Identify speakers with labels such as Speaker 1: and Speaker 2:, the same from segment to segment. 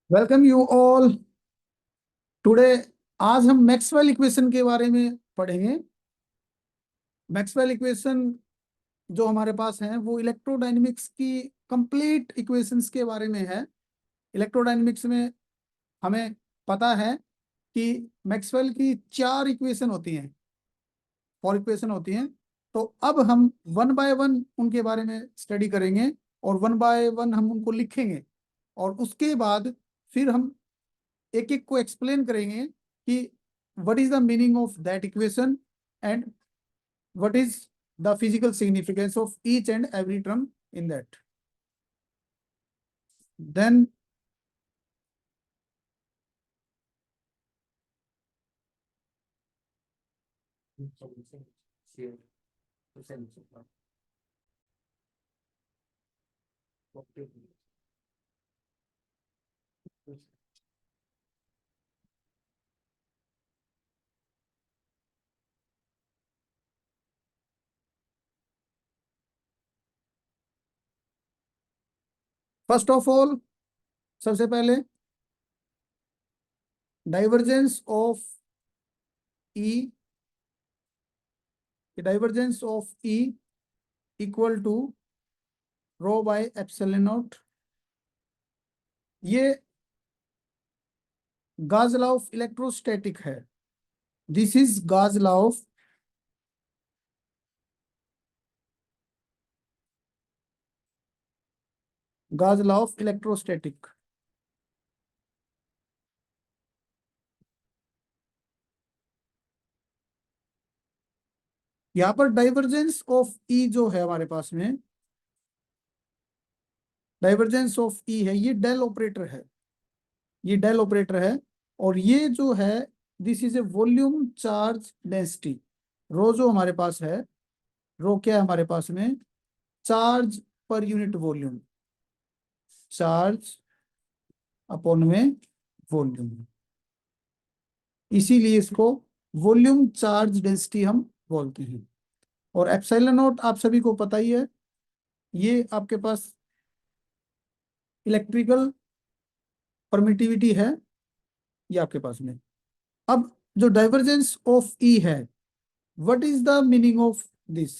Speaker 1: Welcome you all today. आज हम Maxwell equation के बारे में पढ़ेंगे। मैक्सवेल इक्वेशन जो हमारे पास है वो इलेक्ट्रोडायनेमिक्स की कंप्लीट इक्वेशंस के बारे में है। इलेक्ट्रोडायनेमिक्स में हमें पता है कि मैक्सवेल की चार इक्वेशन होती हैं, फोर इक्वेशन होती हैं। तो अब हम वन बाय वन उनके बारे में स्टडी करेंगे और वन बाय वन हम उनको लिखेंगे। और उसके बाद फिर हम एक एक को एक्सप्लेन करेंगे कि what is the meaning of that equation and what is the physical significance of each and every term in that. Then first of all, सबसे पहले divergence of E, divergence of E equal to rho by epsilon naught. ये Gauss law of electrostatic है। This is Gauss law of electrostatic. यहाँ पर divergence of E जो है हमारे पास में, डाइवर्जेंस ऑफ ई है, ये डेल ऑपरेटर है। ये डेल ऑपरेटर है और ये जो है this is a volume charge density. Rho जो हमारे पास है, रो क्या है हमारे पास में, charge per unit volume, charge upon में वॉल्यूम। इसीलिए इसको वॉल्यूम चार्ज डेंसिटी हम बोलते हैं। और एप्सिलॉन नॉट आप सभी को पता ही है, ये आपके पास इलेक्ट्रिकल परमिटिविटी है, ये आपके पास में। अब जो डाइवर्जेंस ऑफ ई है, what is the meaning of this?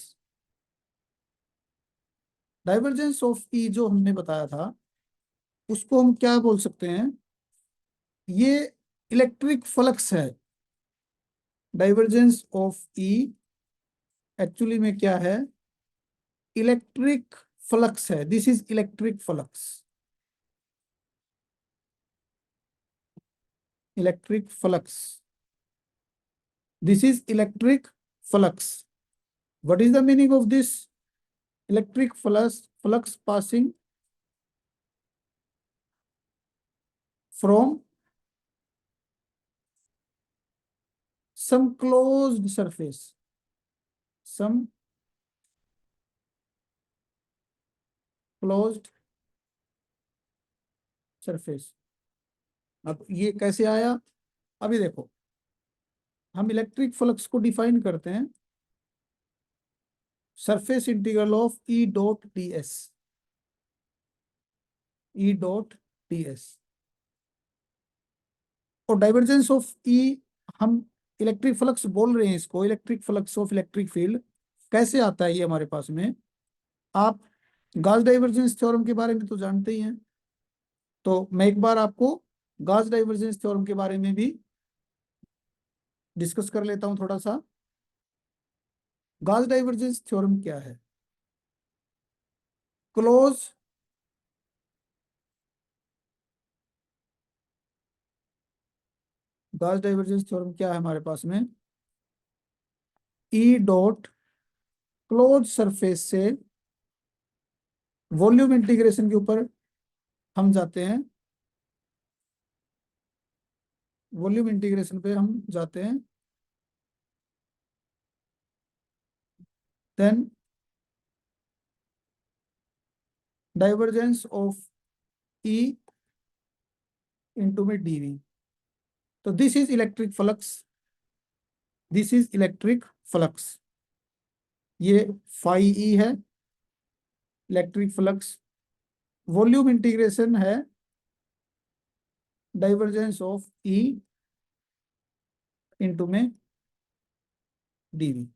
Speaker 1: Divergence of E जो हमने बताया था उसको हम क्या बोल सकते हैं, ये इलेक्ट्रिक फ्लक्स है। डाइवर्जेंस ऑफ ई एक्चुअली में क्या है, इलेक्ट्रिक फ्लक्स है। This is electric flux, electric flux, this is electric flux. What is the meaning of this electric flux? Flux passing from some closed surface, some closed surface। अब ये कैसे आया? अभी देखो, हम इलेक्ट्रिक फ्लक्स को define करते हैं surface integral of E dot D S, E dot D S. और डाइवर्जेंस ऑफ ई, हम इलेक्ट्रिक फ्लक्स बोल रहे हैं इसको, electric flux of electric field. कैसे आता है ये हमारे पास में? आप गॉस डाइवर्जेंस थ्योरम के बारे में तो जानते ही हैं, तो मैं एक बार आपको गॉस डाइवर्जेंस थ्योरम के बारे में भी डिस्कस कर लेता हूं थोड़ा सा। गॉस डाइवर्जेंस थ्योरम क्या है? क्लोज गॉस डाइवर्जेंस थ्योरम क्या है हमारे पास में, ई डॉट क्लोज सरफेस से वॉल्यूम इंटीग्रेशन के ऊपर हम जाते हैं, वॉल्यूम इंटीग्रेशन पे हम जाते हैं। Then divergence of E into में डीवी। तो this is electric flux, this is electric flux. ये फाई ई है इलेक्ट्रिक फ्लक्स, वॉल्यूम इंटीग्रेशन है डाइवर्जेंस ऑफ ई इंटू में डीवी।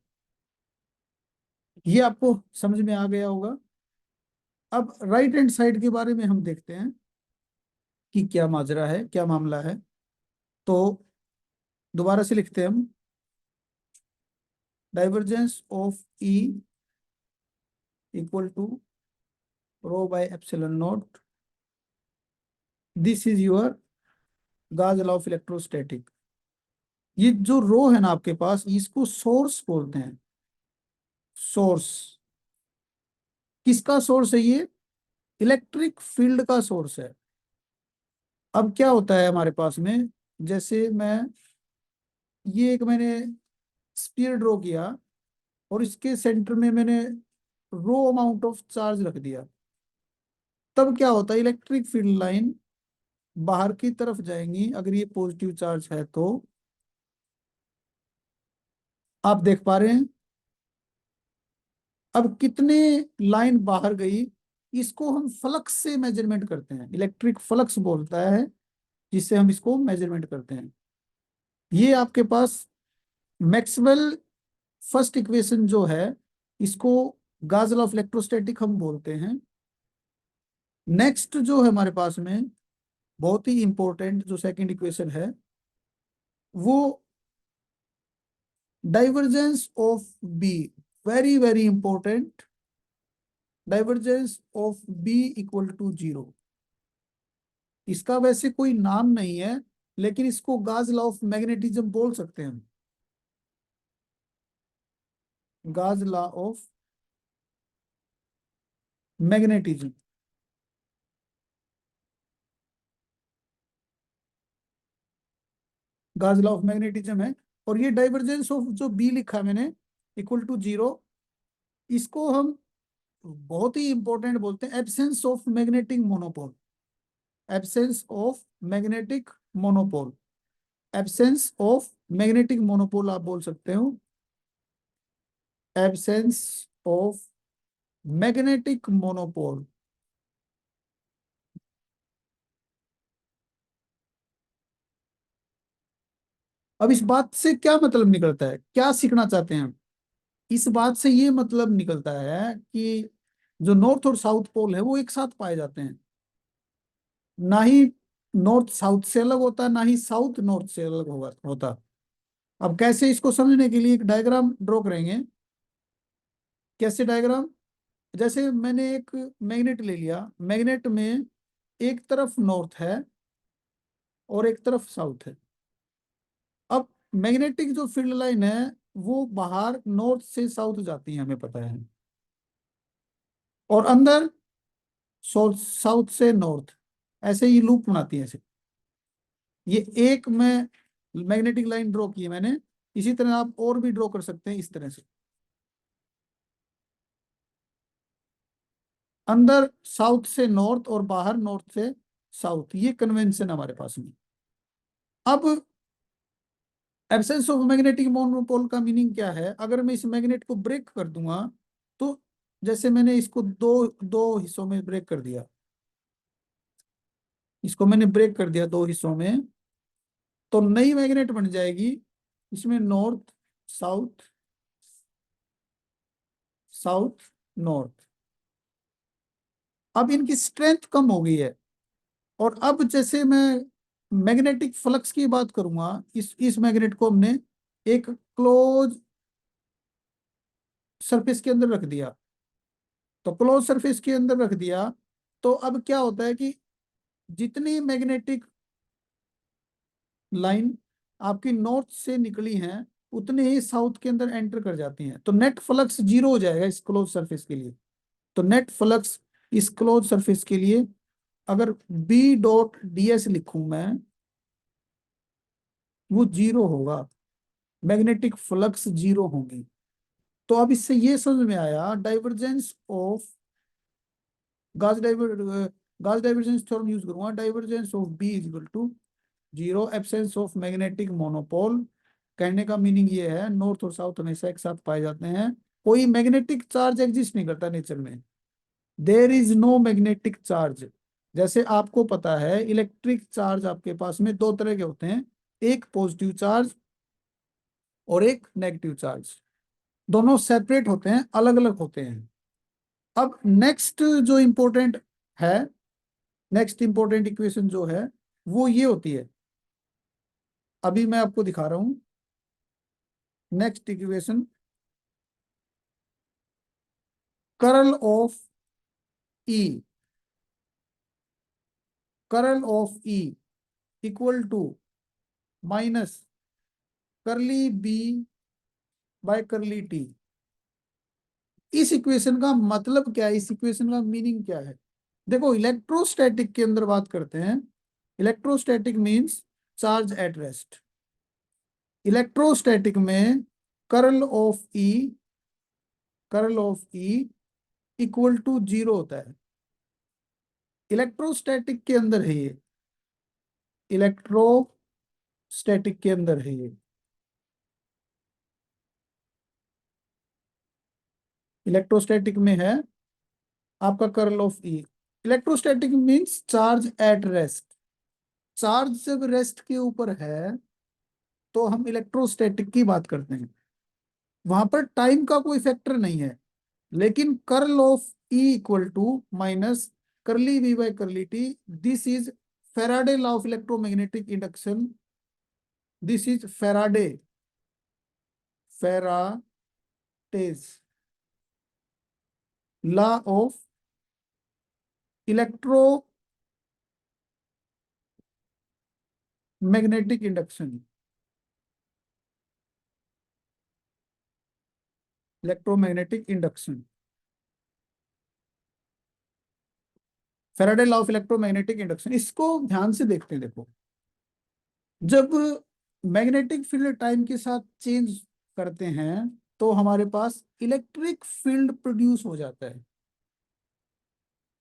Speaker 1: ये आपको समझ में आ गया होगा। अब राइट हैंड साइड के बारे में हम देखते हैं कि क्या माजरा है, क्या मामला है। तो दोबारा से लिखते हैं हम, divergence of E equal to rho by epsilon naught. This is your Gauss law of electrostatic. ये जो रो है ना आपके पास, इसको सोर्स बोलते हैं। सोर्स किसका सोर्स है? ये इलेक्ट्रिक फील्ड का सोर्स है। अब क्या होता है हमारे पास में, जैसे ये एक मैंने स्फीयर ड्रॉ किया और इसके सेंटर में मैंने रो अमाउंट ऑफ चार्ज रख दिया। तब क्या होता है, इलेक्ट्रिक फील्ड लाइन बाहर की तरफ जाएंगी अगर ये पॉजिटिव चार्ज है तो। आप देख पा रहे हैं अब कितने लाइन बाहर गई। इसको हम फ्लक्स से मेजरमेंट करते हैं, इलेक्ट्रिक फ्लक्स बोलता है, जिससे हम इसको मेजरमेंट करते हैं। ये आपके पास मैक्सवेल फर्स्ट इक्वेशन जो है, इसको गाज लॉ ऑफ इलेक्ट्रोस्टैटिक हम बोलते हैं। नेक्स्ट जो है हमारे पास में बहुत ही इंपॉर्टेंट जो सेकंड इक्वेशन है, वो divergence of B. Very very important. Divergence of B equal to zero. इसका वैसे कोई नाम नहीं है, लेकिन इसको गाज लॉ ऑफ मैग्नेटिज्म बोल सकते हैं हम। गाज लॉ ऑफ मैग्नेटिज्म, गाज लॉ ऑफ मैग्नेटिज्म है। और ये डाइवर्जेंस ऑफ जो बी लिखा मैंने इक्वल टू जीरो, इसको हम बहुत ही इंपॉर्टेंट बोलते हैं absence of magnetic monopole. Absence of magnetic monopole, absence of magnetic monopole आप बोल सकते हो। Absence of magnetic monopole. अब इस बात से क्या मतलब निकलता है, क्या सीखना चाहते हैं हम? इस बात से ये मतलब निकलता है कि जो नॉर्थ और साउथ पोल है वो एक साथ पाए जाते हैं। ना ही नॉर्थ साउथ से अलग होता, ना ही साउथ नॉर्थ से अलग होता। अब कैसे, इसको समझने के लिए एक डायग्राम ड्रॉ करेंगे। कैसे डायग्राम? जैसे मैंने एक मैग्नेट ले लिया, मैग्नेट में एक तरफ नॉर्थ है और एक तरफ साउथ है। अब मैग्नेटिक जो फील्ड लाइन है वो बाहर नॉर्थ से साउथ जाती है, हमें पता है। और अंदर साउथ से नॉर्थ, ऐसे ही लूप बनाती है ऐसे। ये एक में मैग्नेटिक लाइन ड्रॉ की है मैंने। इसी तरह आप और भी ड्रॉ कर सकते हैं इस तरह से। अंदर साउथ से नॉर्थ और बाहर नॉर्थ से साउथ, ये कन्वेंशन हमारे पास में। अब एब्सेंस ऑफ मैग्नेटिक मोनोपोल का मीनिंग क्या है? अगर मैं इस मैग्नेट को ब्रेक कर दूंगा, तो जैसे मैंने इसको दो दो हिस्सों में ब्रेक कर दिया, इसको मैंने ब्रेक कर दिया दो हिस्सों में, तो नई मैग्नेट बन जाएगी। इसमें नॉर्थ साउथ, साउथ नॉर्थ। अब इनकी स्ट्रेंथ कम हो गई है। और अब जैसे मैं मैग्नेटिक फ्लक्स की बात करूंगा, इस मैग्नेट को हमने एक क्लोज सरफेस के अंदर रख दिया। तो क्लोज सरफेस के अंदर रख दिया, तो अब क्या होता है कि जितनी मैग्नेटिक लाइन आपकी नॉर्थ से निकली हैं, उतने ही साउथ के अंदर एंटर कर जाती हैं। तो नेट फ्लक्स जीरो हो जाएगा इस क्लोज सरफेस के लिए। तो नेट फ्लक्स इस क्लोज सरफेस के लिए, अगर बी डॉट डी एस लिखूं मैं, वो जीरो होगा। मैग्नेटिक फ्लक्स जीरो होगी। तो अब इससे ये समझ में आया, divergence of Gauss diver Gauss divergence theorem use करूंगा। Divergence of B is equal to zero, absence of magnetic monopole. कहने का मीनिंग ये है, नॉर्थ और साउथ हमेशा एक साथ पाए जाते हैं। कोई मैग्नेटिक चार्ज एग्जिस्ट नहीं करता नेचर में। There is no magnetic charge. जैसे आपको पता है इलेक्ट्रिक चार्ज आपके पास में दो तरह के होते हैं, एक पॉजिटिव चार्ज और एक नेगेटिव चार्ज। दोनों सेपरेट होते हैं, अलग अलग होते हैं। अब नेक्स्ट जो इंपॉर्टेंट है, नेक्स्ट इंपॉर्टेंट इक्वेशन जो है वो ये होती है, अभी मैं आपको दिखा रहा हूं। Next equation, curl of E, curl of E equal to minus curly B by curly T. इस इक्वेशन का मतलब क्या है, इस इक्वेशन का मीनिंग क्या है? देखो, इलेक्ट्रोस्टैटिक के अंदर बात करते हैं। Electrostatic means charge at rest. Electrostatic में curl of E, curl of E equal to zero होता है। इलेक्ट्रोस्टैटिक के अंदर है ये, इलेक्ट्रोस्टैटिक के अंदर है ये, इलेक्ट्रोस्टैटिक में है आपका curl of E. Electrostatic means charge at rest. Charge जब रेस्ट के ऊपर है तो हम इलेक्ट्रोस्टैटिक की बात करते हैं, वहां पर टाइम का कोई फैक्टर नहीं है। लेकिन curl of E equal to minus curly V by curly T, this is Faraday law of electromagnetic induction. This is Faraday, Faraday's law of electromagnetic induction, electromagnetic induction, Faraday law of electromagnetic induction. इसको ध्यान से देखते हैं। देखो, जब magnetic field time के साथ change करते हैं तो हमारे पास इलेक्ट्रिक फील्ड प्रोड्यूस हो जाता है,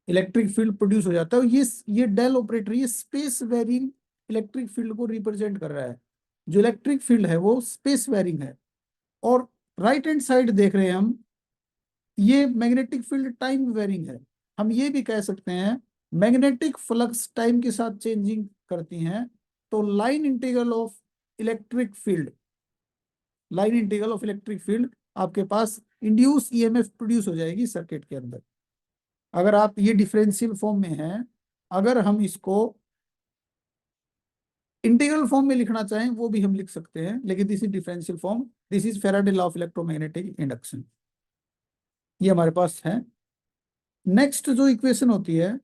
Speaker 1: इलेक्ट्रिक फील्ड प्रोड्यूस हो जाता है। ये डेल ऑपरेटर ये स्पेस वेरिंग इलेक्ट्रिक फील्ड को रिप्रेजेंट कर रहा है। जो इलेक्ट्रिक फील्ड है वो स्पेस वेरिंग है। और राइट हैंड साइड देख रहे हैं हम, ये मैग्नेटिक फील्ड टाइम वेरिंग है। हम ये भी कह सकते हैं मैग्नेटिक फ्लक्स टाइम के साथ चेंजिंग करती हैं। तो line integral of electric field, line integral of electric field आपके पास इंड्यूस ईएमएफ प्रोड्यूस हो जाएगी सर्किट के अंदर। अगर आप ये डिफरेंशियल फॉर्म में है, अगर हम इसको इंटीग्रल फॉर्म में लिखना चाहें वो भी हम लिख सकते हैं, लेकिन this is differential form. This is Faraday law of electromagnetic induction, ये हमारे पास है। नेक्स्ट जो इक्वेशन होती है,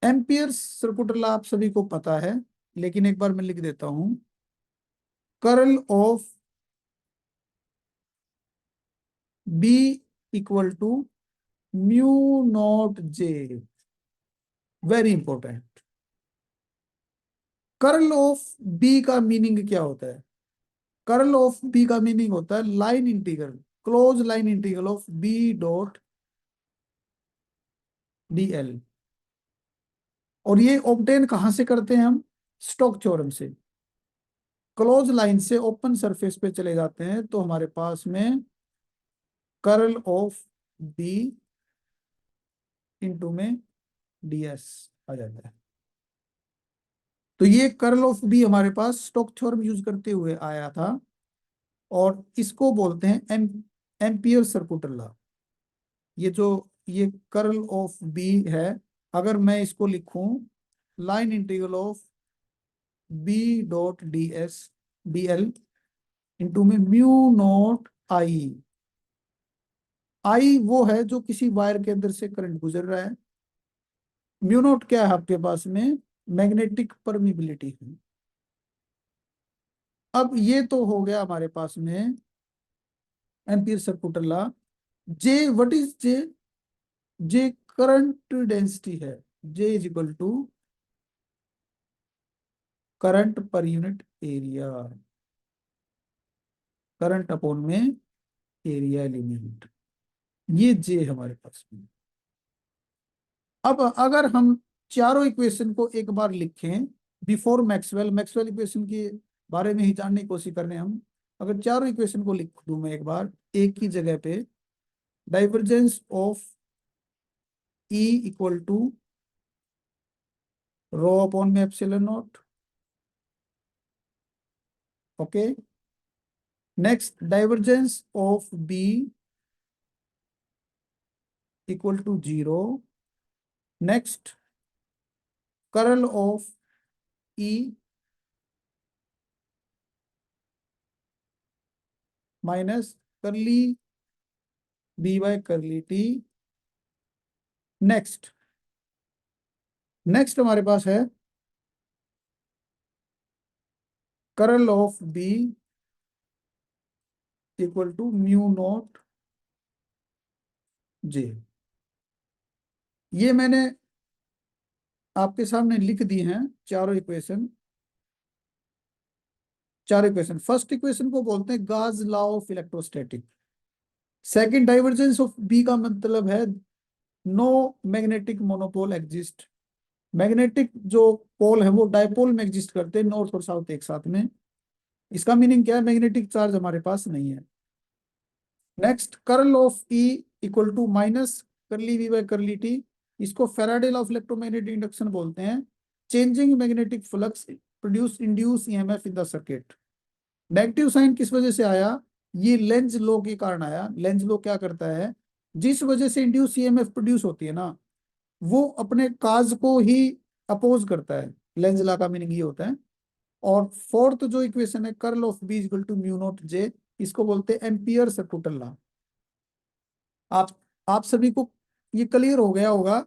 Speaker 1: एम्पियर सर्कुलर लॉ आप सभी को पता है, लेकिन एक बार मैं लिख देता हूं। Curl of B equal to mu naught J, very important. Curl of B का मीनिंग क्या होता है? कर्ल ऑफ बी का मीनिंग होता है line integral, close line integral of B dot DL. और ये ऑब्टेन कहां से करते हैं हम? स्टोक थ्योरम से। क्लोज लाइन से ओपन सरफेस पे चले जाते हैं तो हमारे पास में कर्ल ऑफ बी इंटू में डीएस आ जाता है। तो ये कर्ल ऑफ बी हमारे पास स्टोक थ्योरम यूज करते हुए आया था, और इसको बोलते हैं एम्पियर सर्कुलर लॉ। ये जो ये कर्ल ऑफ बी है, अगर मैं इसको लिखूं line integral of B dot D S D L into में म्यू नॉट आई। आई वो है जो किसी वायर के अंदर से करंट गुजर रहा है। म्यू नॉट क्या है आपके पास में? मैग्नेटिक परमिबिलिटी है। अब ये तो हो गया हमारे पास में Ampere circular law. J, what is J? J current density है। J is equal to current per unit area, current upon में एरिया एलिमेंट, ये जे हमारे पास में। अब अगर हम चारों इक्वेशन को एक बार लिखें बिफोर मैक्सवेल, मैक्सवेल इक्वेशन के बारे में ही जानने की कोशिश कर रहे हैं हम। अगर चारों इक्वेशन को लिख दूं मैं एक बार एक ही जगह पे, divergence of E equal to rho upon में epsilon naught. Okay, next divergence of B equal to 0। Next curl of E minus curly B by curly T. Next next हमारे पास है curl of B equal to mu naught J. ये मैंने आपके सामने लिख दी हैं चारों इक्वेशन। चार इक्वेशन, फर्स्ट इक्वेशन को बोलते हैं Gauss law of electrostatic. Second, divergence of B का मतलब है no magnetic monopole exist. Magnetic जो पोल है वो डायपोल में एग्जिस्ट करते हैं, नॉर्थ और साउथ एक साथ में। इसका मीनिंग क्या है, मैग्नेटिक चार्ज हमारे पास नहीं है। Next, curl of E equal to minus curly V by curly T. इसको Faraday law of electromagnetic induction बोलते हैं। Changing magnetic flux produce induce EMF in the circuit. Negative sign किस वजह से आया, ये लेंज लॉ के कारण आया। लेंज लॉ क्या करता है, जिस वजह से इंड्यूस ईएमएफ प्रोड्यूस होती है ना, वो अपने काज को ही अपोज करता है। लेंज लॉ का मीनिंग ये होता है। और फोर्थ जो इक्वेशन है curl of B equal to mu naught J, इसको बोलते हैं एम्पियर सर्कुटल लॉ। आप सभी को ये क्लियर हो गया होगा,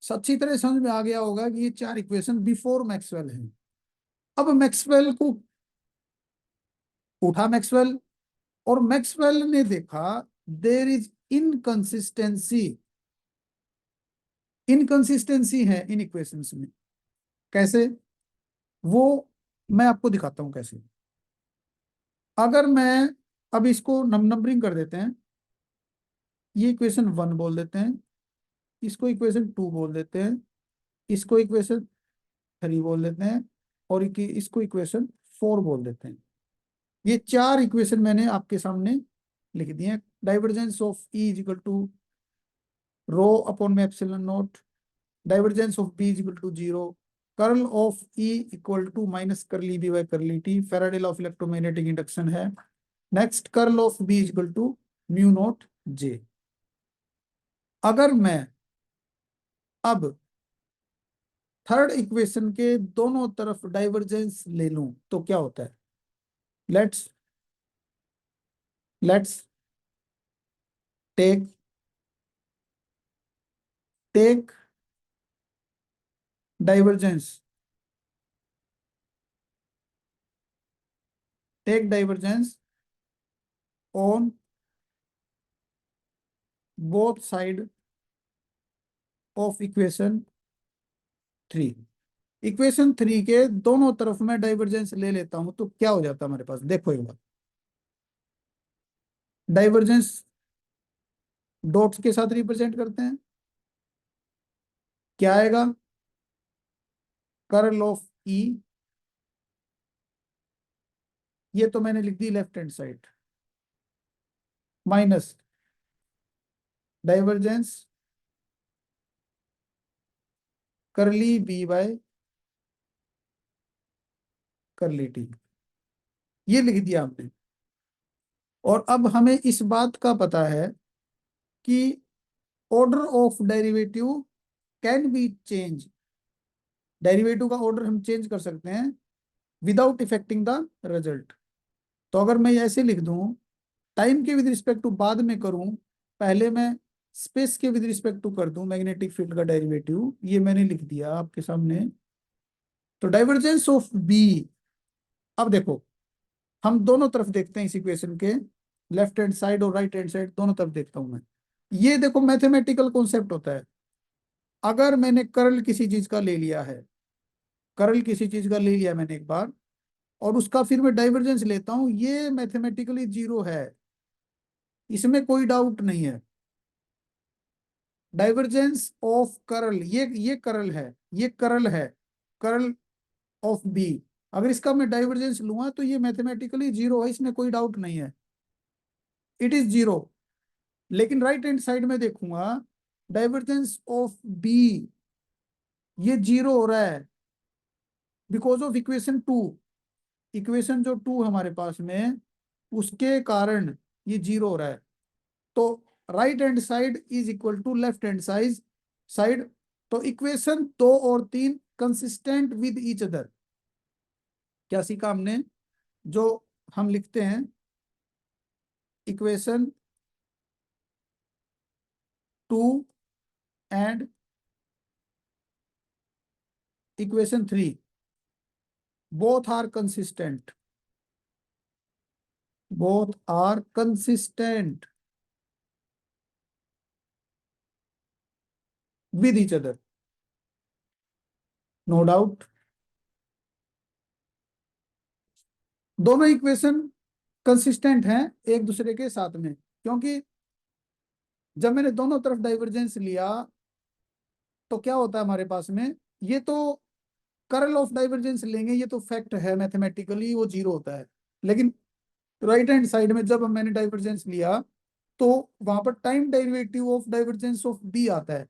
Speaker 1: अच्छी तरह समझ में आ गया होगा कि ये चार इक्वेशन बिफोर मैक्सवेल है। अब मैक्सवेल को उठा मैक्सवेल, और मैक्सवेल ने देखा देर इज इनकंसिस्टेंसी। इनकंसिस्टेंसी है इन इक्वेशंस में। कैसे, वो मैं आपको दिखाता हूं कैसे। अगर मैं अब इसको नंबरिंग कर देते हैं, ये इक्वेशन 1 बोल देते हैं, इसको इक्वेशन 2 बोल देते हैं, इसको इक्वेशन 3 बोल देते हैं, और इसको इक्वेशन 4 बोल देते हैं। ये चार इक्वेशन मैंने आपके सामने लिख दिए हैं। Divergence of E is equal to rho upon में epsilon naught. Divergence of B is equal to 0। Curl of E equal to minus curly B by curly T, Faraday law of electromagnetic induction है। Next, curl of B is equal to mu naught J. अगर मैं अब third equation के दोनों तरफ divergence ले लूं तो क्या होता है, let's let's take take divergence take divergence on both side of equation 3। Equation 3 के दोनों तरफ मैं डाइवर्जेंस ले लेता हूं तो क्या हो जाता है हमारे पास, देखो एक बार। डाइवर्जेंस डॉट्स के साथ रिप्रेजेंट करते हैं, क्या आएगा, कर्ल ऑफ ई, ये तो मैंने लिख दी left hand side, minus divergence करली बी बाय करली टी, ये लिख दिया हमने। और अब हमें इस बात का पता है कि order of derivative can be change. Derivative का ऑर्डर हम चेंज कर सकते हैं विदाउट इफेक्टिंग द रिजल्ट। तो अगर मैं ऐसे लिख दूं, टाइम के विद रिस्पेक्ट टू बाद में करूं, पहले मैं स्पेस के विद रिस्पेक्ट टू कर दूं मैग्नेटिक फील्ड का डेरिवेटिव, ये मैंने लिख दिया आपके सामने। तो डाइवर्जेंस ऑफ बी, अब देखो हम दोनों तरफ देखते हैं इस इक्वेशन के, लेफ्ट हैंड साइड और राइट हैंड साइड दोनों तरफ देखता हूं मैं। ये देखो मैथमेटिकल कॉन्सेप्ट होता है। अगर मैंने कर्ल किसी चीज का ले लिया है, कर्ल किसी चीज का ले लिया मैंने एक बार, और उसका फिर मैं डाइवर्जेंस लेता हूं, ये मैथमेटिकली 0 है, इसमें कोई डाउट नहीं है। डाइवर्जेंस ऑफ कर्ल, ये कर्ल है, ये कर्ल है, कर्ल ऑफ बी। अगर इसका मैं डाइवर्जेंस लूंगा तो ये मैथमेटिकली 0 है, इसमें कोई डाउट नहीं है, इट इज 0। लेकिन राइट हैंड साइड में देखूंगा डाइवर्जेंस ऑफ बी ये जीरो हो रहा है because of equation two. Equation जो टू हमारे पास में है, उसके कारण ये जीरो हो रहा है। तो right hand side is equal to left hand side. तो इक्वेशन दो और तीन कंसिस्टेंट विद ईच अदर। क्या सीखा हमने? जो हम लिखते हैं equation two and equation three both are consistent. Both are consistent with each other, no doubt. दोनों इक्वेशन कंसिस्टेंट हैं एक दूसरे के साथ में, क्योंकि जब मैंने दोनों तरफ डाइवर्जेंस लिया तो क्या होता है हमारे पास में, ये तो कर्ल ऑफ डाइवर्जेंस लेंगे, ये तो फैक्ट है, मैथमेटिकली वो जीरो होता है। लेकिन राइट हैंड साइड में जब मैंने डाइवर्जेंस लिया तो वहां पर time derivative of divergence of B आता है।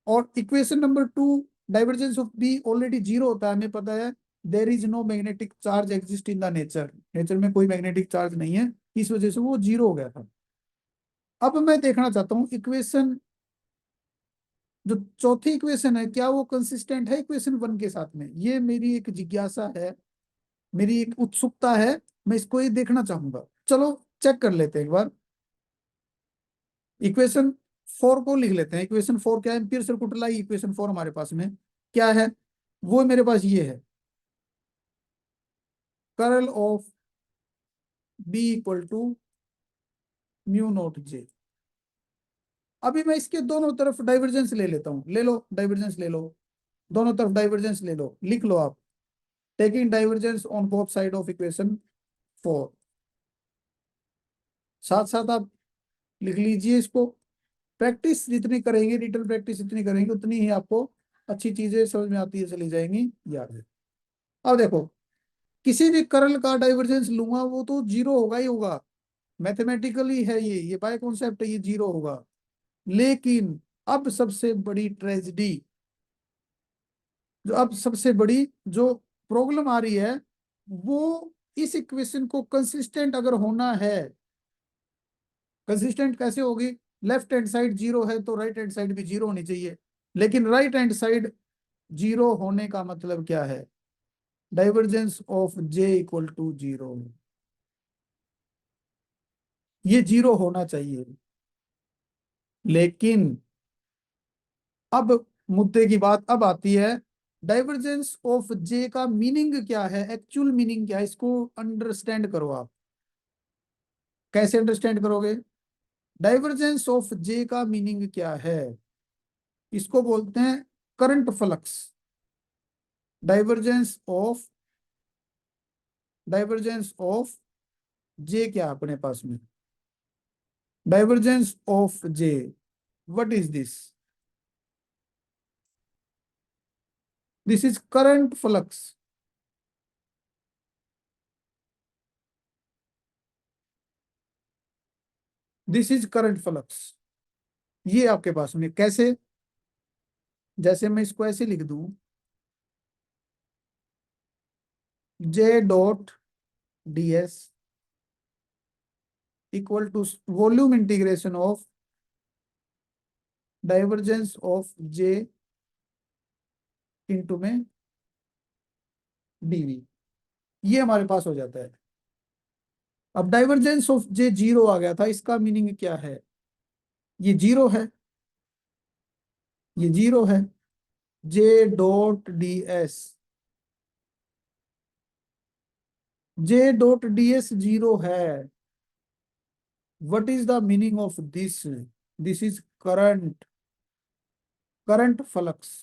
Speaker 1: और equation number two divergence of B already zero होता है, हमें पता है। There is no magnetic charge exist in the nature, nature में कोई मैग्नेटिक चार्ज नहीं है, इस वजह से वो जीरो हो गया था। अब मैं देखना चाहता हूँ इक्वेशन, जो चौथी इक्वेशन है, क्या वो कंसिस्टेंट है इक्वेशन वन के साथ में? ये मेरी एक जिज्ञासा है, मेरी एक उत्सुकता है, मैं इसको ये देखना चाहूंगा। चलो चेक कर लेते हैं एक बार। इक्वेशन फोर को लिख लेते हैं। इक्वेशन फोर क्या है? एम्पियर सर्कुलर लाई इक्वेशन फोर हमारे पास में क्या है? वो मेरे पास ये है, curl of B equal to mu naught J. अभी मैं इसके दोनों तरफ डाइवर्जेंस ले लेता हूँ, ले लो डाइवर्जेंस ले लो, दोनों तरफ डाइवर्जेंस ले लो, लिख लो आप। Taking divergence on both side of equation four. साथ साथ आप लिख लीजिए इसको। प्रैक्टिस जितनी करेंगे, रिटन प्रैक्टिस जितनी करेंगे, उतनी ही आपको अच्छी चीजें समझ में आती है, चली जाएंगी, याद है। अब देखो, किसी भी कर्ल का डाइवर्जेंस लूंगा वो तो जीरो होगा ही होगा, मैथमेटिकली है ये बाय कॉन्सेप्ट ये जीरो होगा। लेकिन अब सबसे बड़ी ट्रेजेडी, जो अब सबसे बड़ी जो प्रॉब्लम आ रही है, वो इस इक्वेशन को कंसिस्टेंट अगर होना है, कंसिस्टेंट कैसे होगी? लेफ्ट हैंड साइड जीरो है तो राइट हैंड साइड भी जीरो होनी चाहिए। लेकिन राइट हैंड साइड जीरो होने का मतलब क्या है? Divergence of J equal to zero, ये जीरो होना चाहिए। लेकिन अब मुद्दे की बात अब आती है, डाइवर्जेंस ऑफ जे का मीनिंग क्या है, एक्चुअल मीनिंग क्या है, इसको अंडरस्टैंड करो आप। कैसे अंडरस्टैंड करोगे? डाइवर्जेंस ऑफ जे का मीनिंग क्या है? इसको बोलते हैं current flux. Divergence of divergence of J क्या है अपने पास में? Divergence of J, what is this? This is current flux. This is current flux. ये आपके पास में कैसे? जैसे मैं इसको ऐसे लिख दूं, J dot D S equal to volume integration of divergence of J into में डीवी, ये हमारे पास हो जाता है। अब डाइवर्जेंस ऑफ जे जीरो आ गया था, इसका मीनिंग क्या है? ये जीरो है, ये जीरो है। J dot D S, J dot D S zero है। What is the meaning of this? This is current, current flux.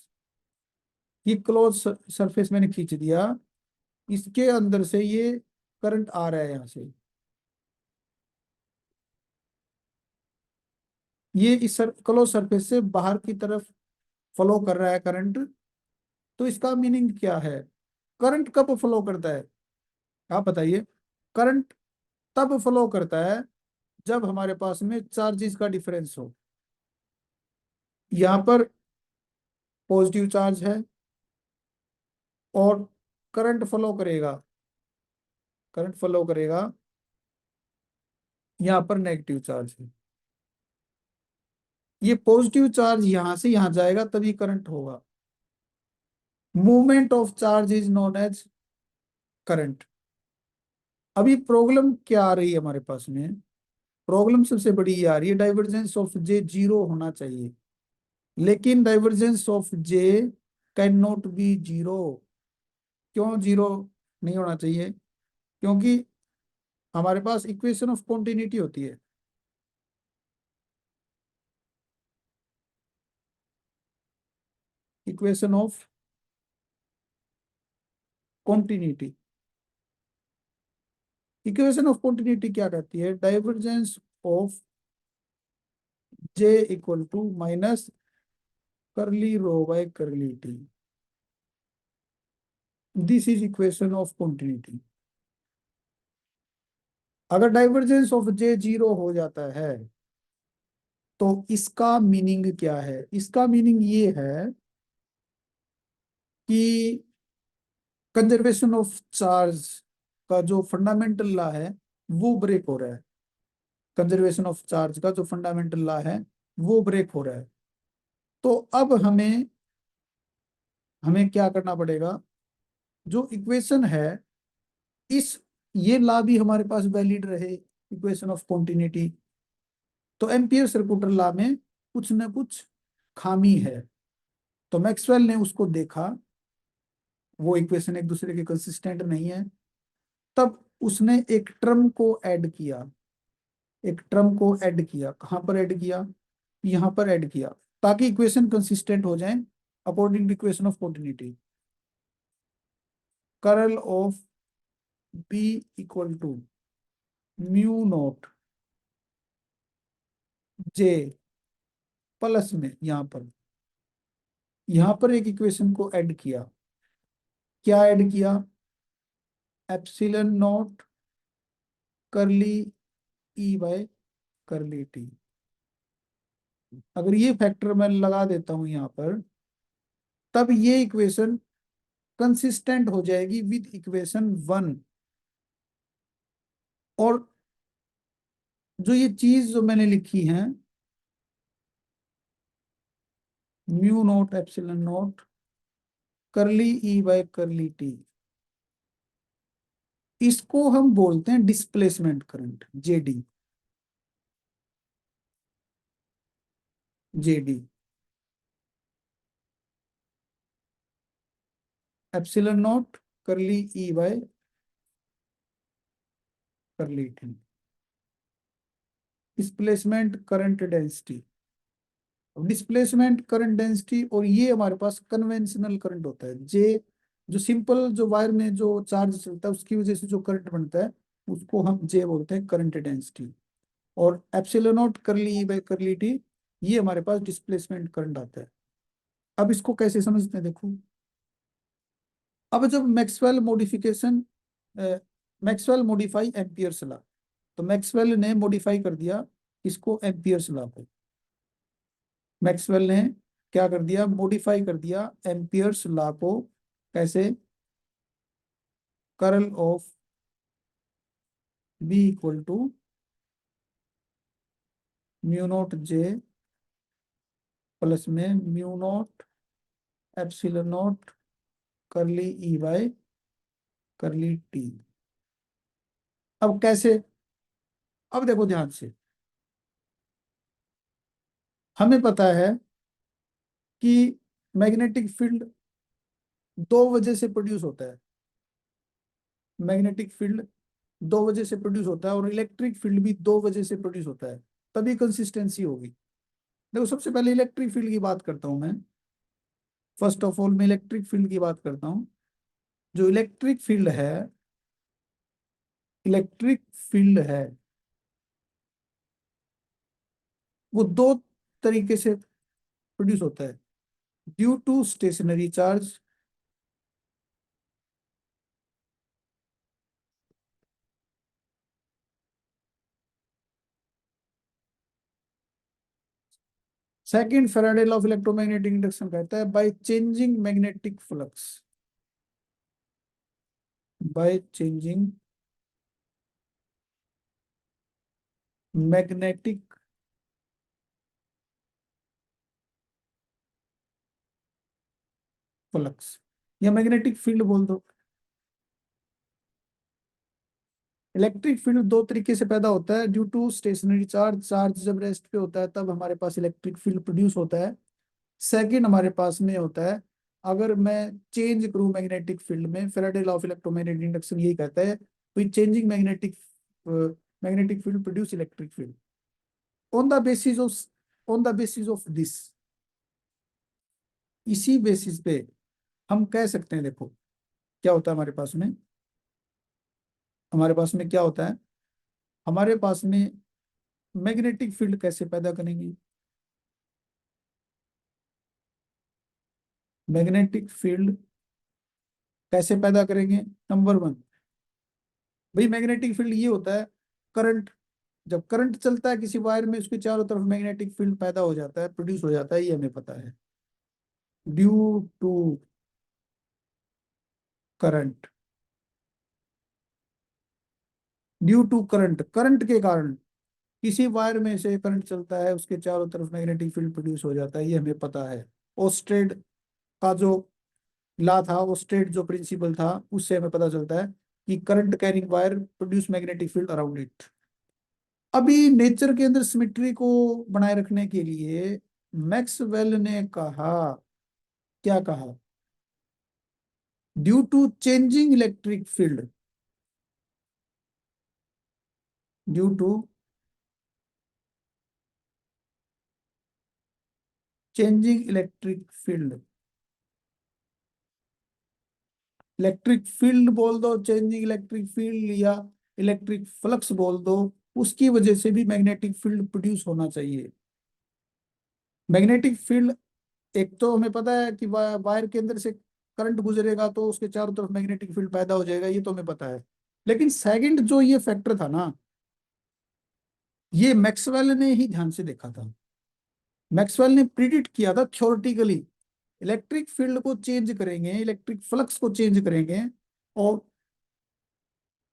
Speaker 1: ये क्लोज सरफेस मैंने खींच दिया, इसके अंदर से ये करंट आ रहा है यहाँ से, ये इस क्लोज सरफेस से बाहर की तरफ फ्लो कर रहा है करंट। तो इसका मीनिंग क्या है? करंट कब फ्लो करता है, आप बताइए? करंट तब फ्लो करता है जब हमारे पास में चार्जेस का डिफरेंस हो। यहाँ पर पॉजिटिव चार्ज है और करंट फ्लो करेगा, करंट फ्लो करेगा, यहाँ पर नेगेटिव चार्ज है। ये पॉजिटिव चार्ज यहां से यहां जाएगा तभी करंट होगा। Movement of charge is known as current. अभी प्रॉब्लम क्या आ रही है हमारे पास में? प्रॉब्लम सबसे बड़ी ये आ रही है, डाइवर्जेंस ऑफ जे जीरो होना चाहिए, लेकिन divergence of J can not be zero. क्यों जीरो नहीं होना चाहिए? क्योंकि हमारे पास इक्वेशन ऑफ कॉन्टिन्यूटी होती है। Equation of continuity, equation of continuity क्या कहती है? Divergence of J equal to minus curly rho by curly T. This is equation of continuity. अगर डाइवर्जेंस ऑफ जे जीरो हो जाता है तो इसका मीनिंग क्या है? इसका मीनिंग ये है कि कंजर्वेशन ऑफ चार्ज का जो फंडामेंटल लॉ है वो ब्रेक हो रहा है। कंजर्वेशन ऑफ चार्ज का जो फंडामेंटल लॉ है वो ब्रेक हो रहा है। तो अब हमें हमें क्या करना पड़ेगा? जो इक्वेशन है, इस ये लॉ भी हमारे पास वैलिड रहे, इक्वेशन ऑफ कॉन्टिन्यूटी। तो एम्पियर सर्कुलर लॉ में कुछ ना कुछ खामी है। तो मैक्सवेल ने उसको देखा, वो इक्वेशन एक दूसरे के कंसिस्टेंट नहीं है। तब उसने एक टर्म को ऐड किया, एक टर्म को ऐड किया। कहाँ पर ऐड किया? यहाँ पर ऐड किया, ताकि इक्वेशन कंसिस्टेंट हो जाए according to equation of continuity. Curl of B equal to mu naught J plus में यहाँ पर एक इक्वेशन को ऐड किया। क्या ऐड किया? Epsilon naught curly E by curly T. अगर ये फैक्टर मैं लगा देता हूं यहाँ पर, तब ये इक्वेशन कंसिस्टेंट हो जाएगी विद इक्वेशन वन। और जो ये चीज जो मैंने लिखी है, mu naught epsilon naught curly E by curly T, इसको हम बोलते हैं displacement current, JD. JD epsilon naught curly E by curly T, displacement current density. Displacement current density, और ये हमारे पास कन्वेंशनल करंट होता है जे। जो सिंपल जो वायर में जो चार्ज चलता है उसकी वजह से जो करंट बनता है उसको हम जे बोलते हैं, करंट डेंसिटी। और एप्सिलॉन नॉट करली बाय करली टी, ये हमारे पास डिस्प्लेसमेंट करंट आता है। अब इसको कैसे समझते हैं देखो। अब जब Maxwell modification, Maxwell modify Ampere's law, तो मैक्सवेल ने मॉडिफाई कर दिया इसको एम्पियर्स लॉ को। मैक्सवेल ने क्या कर दिया? मॉडिफाई कर दिया एम्पियर्स लॉ को। कैसे? Curl of B equal to mu naught J plus में mu not epsilon not curly E by curly T. अब कैसे? अब देखो ध्यान से, हमें पता है कि मैग्नेटिक फील्ड दो वजह से प्रोड्यूस होता है। मैग्नेटिक फील्ड दो वजह से प्रोड्यूस होता है और इलेक्ट्रिक फील्ड भी दो वजह से प्रोड्यूस होता है, तभी कंसिस्टेंसी होगी। देखो सबसे पहले इलेक्ट्रिक फील्ड की बात करता हूं मैं। फर्स्ट ऑफ ऑल मैं इलेक्ट्रिक फील्ड की बात करता हूं। जो इलेक्ट्रिक फील्ड है वो दो तरीके से प्रोड्यूस होता है। Due to stationary charge, second Faraday law of electromagnetic induction कहता है by changing magnetic flux, by changing magnetic flux या मैग्नेटिक फील्ड बोल दो। इलेक्ट्रिक फील्ड दो तरीके से पैदा होता है, due to stationary charge, charge जब रेस्ट पे होता है तब हमारे पास इलेक्ट्रिक फील्ड प्रोड्यूस होता है। सेकंड हमारे पास में होता है अगर मैं चेंज करूं मैग्नेटिक फील्ड में, Faraday law of electromagnetic induction यही कहता है with changing magnetic field produce electric field. On the basis of this, इसी बेसिस पे हम कह सकते हैं, देखो क्या होता है हमारे पास में, हमारे पास में क्या होता है, हमारे पास में मैग्नेटिक फील्ड कैसे पैदा करेंगे, मैग्नेटिक फील्ड कैसे पैदा करेंगे। नंबर वन, भाई मैग्नेटिक फील्ड ये होता है करंट, जब करंट चलता है किसी वायर में उसके चारों तरफ मैग्नेटिक फील्ड पैदा हो जाता है, प्रोड्यूस हो जाता है, ये हमें पता है। Due to current, due to current, current के कारण किसी वायर में से करंट चलता है उसके चारों तरफ मैग्नेटिक फील्ड प्रोड्यूस हो जाता है, ये हमें पता है। ओस्टेड का जो ला था, ओस्टेड जो प्रिंसिपल था, उससे हमें पता चलता है कि current carrying wire produce magnetic field around it. अभी नेचर के अंदर सिमेट्री को बनाए रखने के लिए मैक्सवेल ने कहा, क्या कहा, due to changing electric field, due to changing electric field, electric field बोल दो, चेंजिंग इलेक्ट्रिक फील्ड या इलेक्ट्रिक फ्लक्स बोल दो, उसकी वजह से भी मैग्नेटिक फील्ड प्रोड्यूस होना चाहिए। मैग्नेटिक फील्ड, एक तो हमें पता है कि वायर के अंदर से करंट गुजरेगा तो उसके चारों तरफ मैग्नेटिक फील्ड पैदा हो जाएगा, ये तो हमें पता है। लेकिन सेकंड जो ये फैक्टर था ना, ये मैक्सवेल ने ही ध्यान से देखा था। मैक्सवेल ने प्रिडिक्ट किया था थ्योरेटिकली, इलेक्ट्रिक फील्ड को चेंज करेंगे, इलेक्ट्रिक फ्लक्स को चेंज करेंगे और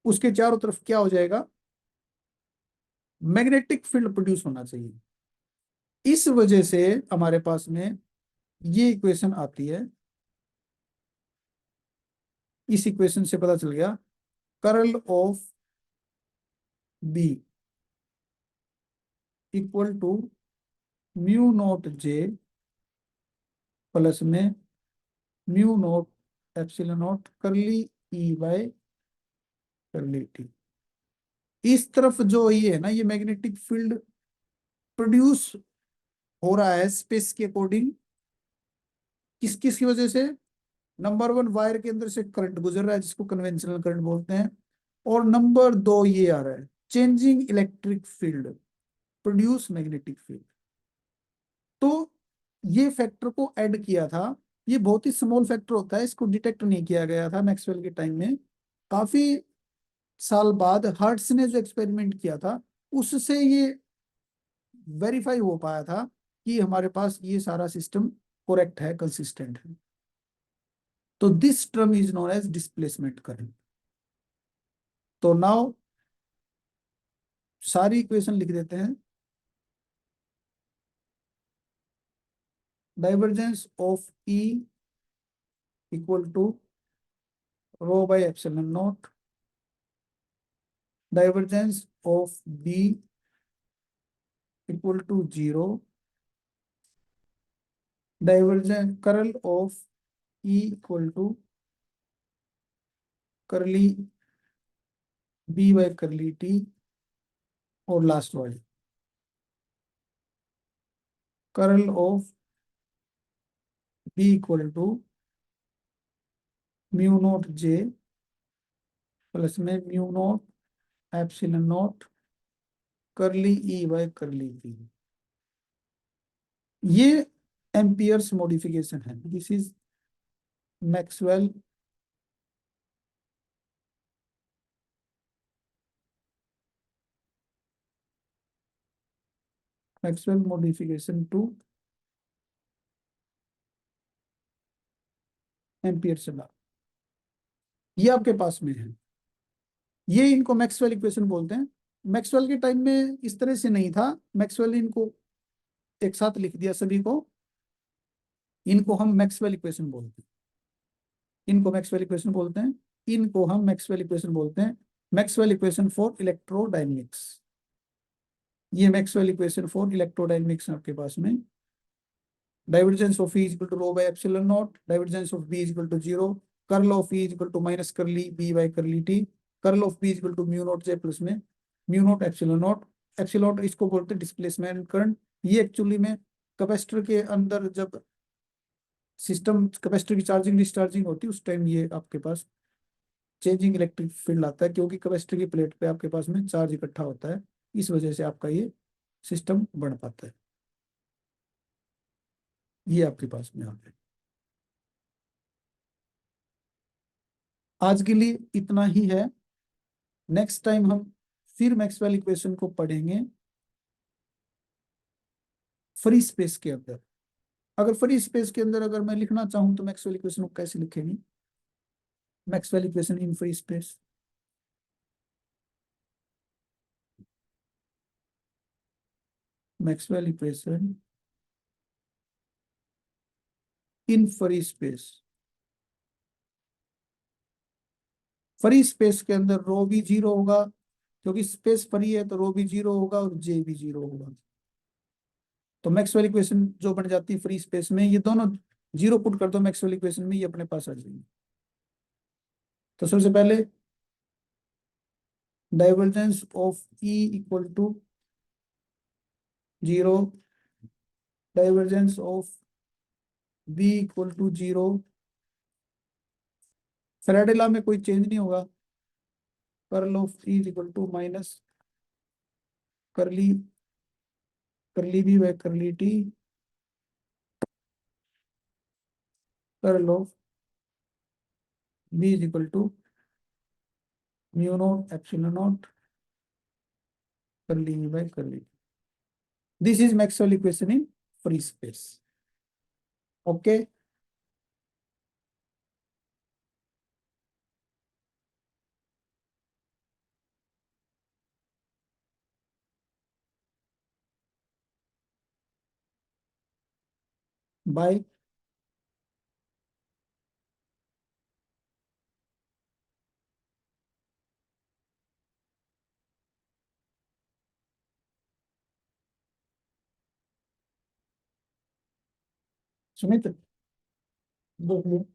Speaker 1: उसके चारों तरफ क्या हो जाएगा, मैग्नेटिक फील्ड प्रोड्यूस होना चाहिए। इस वजह से हमारे पास में ये इक्वेशन आती है, इस इक्वेशन से पता चल गया curl of B equal to mu naught J plus में mu not epsilon not curly E by curly T. इस तरफ जो ये है ना, ये मैग्नेटिक फील्ड प्रोड्यूस हो रहा है स्पेस के अकॉर्डिंग, किस किस की वजह से। नंबर वन, वायर के अंदर से करंट गुजर रहा है जिसको कन्वेंशनल करंट बोलते हैं, और नंबर दो ये आ रहा है changing electric field produce magnetic field. तो ये फैक्टर को ऐड किया था, ये बहुत ही स्मॉल फैक्टर होता है, इसको डिटेक्ट नहीं किया गया था मैक्सवेल के टाइम में। काफी साल बाद हर्ट्स ने जो एक्सपेरिमेंट किया था उससे ये वेरीफाई हो पाया था कि हमारे पास ये सारा सिस्टम करेक्ट है, कंसिस्टेंट है। तो this term is known as displacement current. तो नाउ सारी इक्वेशन लिख देते हैं। Divergence of E equal to rho by epsilon naught, divergence of B equal to zero, divergence curl of E equal to curly B by curly T, और last वाली curl of B equal to mu naught J plus में mu not epsilon not curly E by curly T. ये Ampere's modification है, this is Maxwell Maxwell modification two ampere से बाहर, ये आपके पास में है। ये इनको मैक्सवेल इक्वेशन बोलते हैं। मैक्सवेल के टाइम में इस तरह से नहीं था, मैक्सवेल ने इनको एक साथ लिख दिया सभी को, इनको हम मैक्सवेल इक्वेशन बोलते हैं। इनको मैक्सवेल इक्वेशन बोलते हैं, इनको हम मैक्सवेल इक्वेशन बोलते हैं। मैक्सवेल इक्वेशन फॉर इलेक्ट्रोडायनेमिक्स, ये मैक्सवेल इक्वेशन फॉर इलेक्ट्रोडायनेमिक्स आपके पास में। Divergence of E equal to rho by epsilon naught, divergence of B equal to zero, curl of E equal to minus curly B by curly T, curl of B equal to mu naught J plus में mu not epsilon naught. Epsilon इसको बोलते हैं displacement current. ये actually में capacitor के अंदर जब system capacitor की चार्जिंग डिस्चार्जिंग होती है उस टाइम ये आपके पास चेंजिंग इलेक्ट्रिक फील्ड आता है, क्योंकि कैपेसिटर की प्लेट पे आपके पास में चार्ज इकट्ठा होता है, इस वजह से आपका ये सिस्टम बढ़ पाता है। ये आपके पास में आता है। आज के लिए इतना ही है। नेक्स्ट टाइम हम फिर मैक्सवेल इक्वेशन को पढ़ेंगे फ्री स्पेस के अंदर। अगर फ्री स्पेस के अंदर अगर मैं लिखना चाहूं तो मैक्सवेल इक्वेशन को कैसे लिखेंगे? Maxwell equation in free space, Maxwell equation in free space. Free space के अंदर रो भी जीरो होगा, क्योंकि स्पेस फ्री है तो रो भी जीरो होगा और जे भी जीरो होगा। तो मैक्सवेल इक्वेशन जो बन जाती है फ्री स्पेस में, ये दोनों जीरो पुट कर दो मैक्सवेल इक्वेशन में, ये अपने पास आ जाएंगे। तो सबसे पहले divergence of E equal to zero, divergence of B equal to zero. Faraday law में कोई चेंज नहीं होगा। Curl of E equal to minus curly curly B by curly T, curl of B is equal to mu not epsilon not curly B by curly. This is Maxwell equation in free space. Okay, bye. Sumit, देख लो।